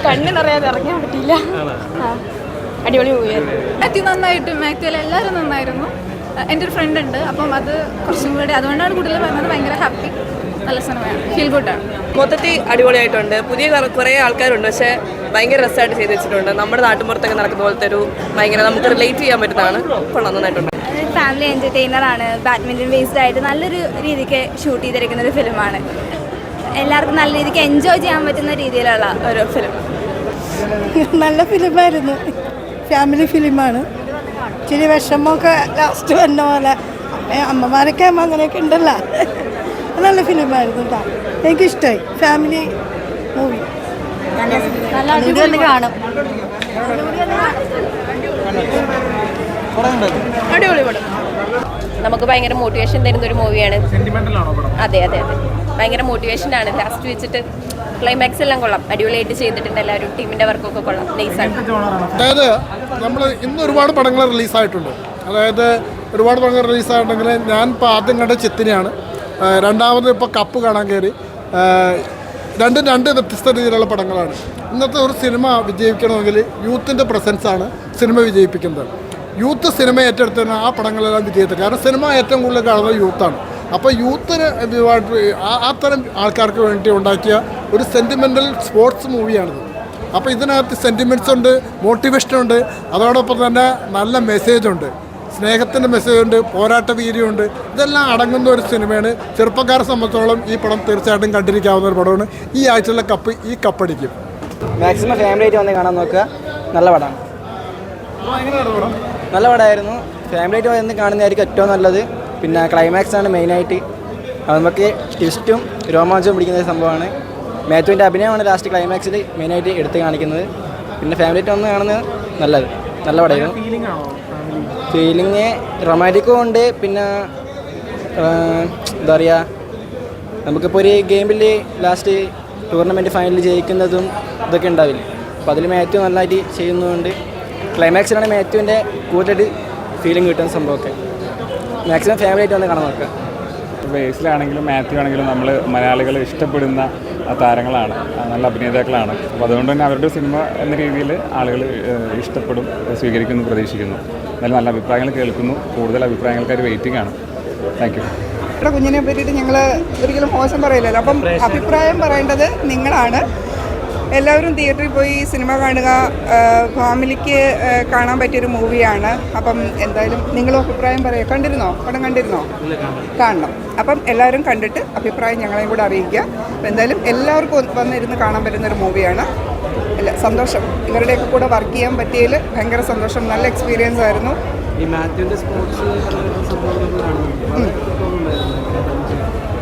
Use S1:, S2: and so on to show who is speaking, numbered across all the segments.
S1: കണ്ണ് നിറയാതെ ഇറങ്ങാൻ പറ്റില്ല. അടിപൊളി മൂവിയായിരുന്നു.
S2: നന്നായിട്ട് മാക്ച്വലി എല്ലാവരും നന്നായിരുന്നു. എൻ്റെ ഒരു ഫ്രണ്ട് ഉണ്ട്, അപ്പം അത് കുറച്ചും കൂടി അതുകൊണ്ടാണ് കൂടുതൽ പറഞ്ഞത്. ഭയങ്കര ഹാപ്പി, നല്ല സിനിമയാണ്, ഫീൽ ഗുഡാണ്.
S3: മൊത്തത്തിൽ അടിപൊളിയായിട്ടുണ്ട്. പുതിയ കുറേ ആൾക്കാരുണ്ട്, പക്ഷേ ഭയങ്കര രസമായിട്ട് ചെയ്ത് വെച്ചിട്ടുണ്ട്. നമ്മുടെ നാട്ടുമ്പുറത്തൊക്കെ നടക്കുന്ന പോലത്തെ ഒരു ഭയങ്കര നമുക്ക് റിലേറ്റ് ചെയ്യാൻ പറ്റുന്നതാണ്. കൊള്ളാം, നന്നായിട്ടുണ്ട്.
S1: ഫാമിലി എൻ്റർടൈനറാണ്. ബാഡ്മിൻ്റൺ ബേസ്ഡ് ആയിട്ട് നല്ലൊരു രീതിക്ക് ഷൂട്ട് ചെയ്തിരിക്കുന്ന ഒരു ഫിലിമാണ്. എല്ലാവർക്കും നല്ല രീതിക്ക് എൻജോയ് ചെയ്യാൻ പറ്റുന്ന രീതിയിലുള്ള ഒരു ഫിലിം.
S4: നല്ല ഫിലിമായിരുന്നു, ഫാമിലി ഫിലിമാണ്. ഇച്ചിരി വിഷമമൊക്കെ ലാസ്റ്റ് വന്ന പോലെ അമ്മമാരൊക്കെ അങ്ങനെയൊക്കെ ഉണ്ടല്ലോ. നല്ല ഫിലിമായിരുന്നു കേട്ടോ, എനിക്കിഷ്ടമായി. ഫാമിലി മൂവി കാണും.
S3: അടിപൊളി പടം. നമുക്ക് ഭയങ്കര മോട്ടിവേഷൻ തരുന്ന ഒരു മൂവിയാണ്. അതെ അതെ അതെ, ഭയങ്കര മോട്ടിവേഷനാണ്. ലാസ്റ്റ് വെച്ചിട്ട് ക്ലൈമാക്സ് എല്ലാം കൊള്ളാം, അടിപൊളിയായിട്ട് ചെയ്തിട്ടുണ്ട്. എല്ലാവരും ടീമിൻ്റെ വർക്കൊക്കെ കൊള്ളാം, നൈസാണ്.
S5: അതായത് നമ്മൾ ഇന്ന് ഒരുപാട് പടങ്ങൾ റിലീസായിട്ടുണ്ട്. അതായത് ഒരുപാട് പടങ്ങൾ റിലീസായിട്ടുണ്ടെങ്കിൽ ഞാൻ ഇപ്പോൾ ആദ്യം കണ്ട ചിത്തിനെയാണ്. രണ്ടാമത് ഇപ്പോൾ കപ്പ് കാണാൻ കയറി. രണ്ട് വ്യത്യസ്ത രീതിയിലുള്ള പടങ്ങളാണ്. ഇന്നത്തെ ഒരു സിനിമ വിജയിക്കണമെങ്കിൽ യൂത്തിൻ്റെ പ്രസൻസാണ് സിനിമ വിജയിപ്പിക്കുന്നത്. യൂത്ത് സിനിമ ഏറ്റെടുത്തതിന് ആ പടങ്ങളെല്ലാം വിജയിച്ചത്. കാരണം സിനിമ ഏറ്റവും കൂടുതൽ കാണുന്നത് യൂത്താണ്. അപ്പോൾ യൂത്തിന് അത്തരം ആൾക്കാർക്ക് വേണ്ടി ഉണ്ടാക്കിയ ഒരു സെൻറ്റിമെൻ്റൽ സ്പോർട്സ് മൂവിയാണിത്. അപ്പോൾ ഇതിനകത്ത് സെൻറ്റിമെൻറ്റ്സ് ഉണ്ട്, മോട്ടിവേഷനുണ്ട്, അതോടൊപ്പം തന്നെ നല്ല മെസ്സേജുണ്ട്, സ്നേഹത്തിൻ്റെ മെസ്സേജുണ്ട്, പോരാട്ട വീര്യമുണ്ട്. ഇതെല്ലാം അടങ്ങുന്ന ഒരു സിനിമയാണ്. ചെറുപ്പക്കാരെ സംബന്ധിച്ചോളം ഈ പടം തീർച്ചയായിട്ടും കണ്ടിരിക്കാവുന്ന ഒരു പടമാണ്. ഈ ആഴ്ചയിലെ ഈ കപ്പടിക്കും.
S6: മാക്സിമം ഫാമിലി ആയിട്ട് വന്ന് കാണാൻ നോക്കുക. നല്ല പടമാണ്, നല്ല പടമായിരുന്നു. ഫാമിലി ആയിട്ട് വന്ന് കാണുന്നതായിരിക്കും ഏറ്റവും നല്ലത്. പിന്നെ ക്ലൈമാക്സ് ആണ് മെയിനായിട്ട്. അത് നമുക്ക് ട്വിസ്റ്റും രോമാഞ്ചവും പിടിക്കുന്ന സംഭവമാണ്. മാത്യുവിൻ്റെ അഭിനയമാണ് ലാസ്റ്റ് ക്ലൈമാക്സിൽ മെയിനായിട്ട് എടുത്ത് കാണിക്കുന്നത്. പിന്നെ ഫാമിലി ആയിട്ട് വന്ന് കാണുന്നത് നല്ലത്, നല്ല പടമായിരുന്നു. ഫീലിംഗ് റൊമാൻറ്റിക്കും ഉണ്ട്. പിന്നെ എന്താ പറയുക, നമുക്കിപ്പോൾ ഒരു ഗെയിമിൽ ലാസ്റ്റ് ടൂർണമെൻറ്റ് ഫൈനലിൽ ജയിക്കുന്നതും ഇതൊക്കെ ഉണ്ടാവില്ലേ. അപ്പോൾ അതിൽ മാത്യു നല്ലതായിട്ട് ചെയ്യുന്നതുകൊണ്ട് ക്ലൈമാക്സിലാണ് മാത്യുവിൻ്റെ കൂടുതൽ ഫീലിംഗ് കിട്ടുന്ന സംഭവമൊക്കെ. മാക്സിമം ഫാമിലി ആയിട്ട് വന്ന് കാണാൻ നോക്കുക.
S7: ബേസിലാണെങ്കിലും മാത്യു ആണെങ്കിലും നമ്മൾ മലയാളികൾ ഇഷ്ടപ്പെടുന്ന താരങ്ങളാണ്, നല്ല അഭിനേതാക്കളാണ്. അപ്പോൾ അതുകൊണ്ട് തന്നെ അവരുടെ സിനിമ എന്ന രീതിയിൽ ആളുകൾ ഇഷ്ടപ്പെടും, സ്വീകരിക്കുന്നു, പ്രതീക്ഷിക്കുന്നു. എന്നാലും നല്ല അഭിപ്രായങ്ങൾ കേൾക്കുന്നു. കൂടുതൽ അഭിപ്രായങ്ങൾക്കാർ വെയിറ്റിംഗ് ആണ്. Thank you.
S8: ഇവിടെ കുഞ്ഞിനെ പറ്റിയിട്ട് ഞങ്ങൾ ഒരിക്കലും മോശം പറയില്ലല്ലോ. അപ്പം അഭിപ്രായം പറയേണ്ടത് നിങ്ങളാണ്. എല്ലാവരും തിയേറ്ററിൽ പോയി സിനിമ കാണുക. ഫാമിലിക്ക് കാണാൻ പറ്റിയൊരു മൂവിയാണ്. അപ്പം എന്തായാലും നിങ്ങളും അഭിപ്രായം പറയുക. കണ്ടിരുന്നോ? പടം കണ്ടിരുന്നോ? കാണണം. അപ്പം എല്ലാവരും കണ്ടിട്ട് അഭിപ്രായം ഞങ്ങളെയും കൂടെ അറിയിക്കുക. അപ്പം എന്തായാലും എല്ലാവർക്കും വന്നിരുന്ന് കാണാൻ പറ്റുന്നൊരു മൂവിയാണ്. സന്തോഷം, ഇവരുടെയൊക്കെ കൂടെ വർക്ക് ചെയ്യാൻ പറ്റിയതിൽ ഭയങ്കര സന്തോഷം. നല്ല എക്സ്പീരിയൻസ് ആയിരുന്നു.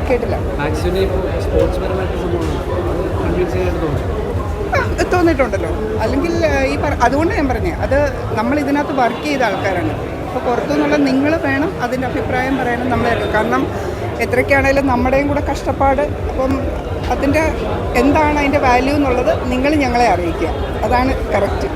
S8: കേട്ടില്ല. തോന്നിയിട്ടുണ്ടല്ലോ. അല്ലെങ്കിൽ അതുകൊണ്ട് ഞാൻ പറഞ്ഞേ, അത് നമ്മൾ ഇതിനകത്ത് വർക്ക് ചെയ്ത ആൾക്കാരാണ്. അപ്പോൾ പുറത്തുനിന്നുള്ള നിങ്ങൾ വേണം അതിൻ്റെ അഭിപ്രായം പറയാനും നമ്മളെ. കാരണം എത്രയ്ക്കാണേലും നമ്മുടെയും കൂടെ കഷ്ടപ്പാട്. അപ്പം അതിൻ്റെ എന്താണ് അതിൻ്റെ വാല്യൂ എന്നുള്ളത് നിങ്ങൾ ഞങ്ങളെ അറിയിക്കുക. അതാണ് കറക്റ്റ്.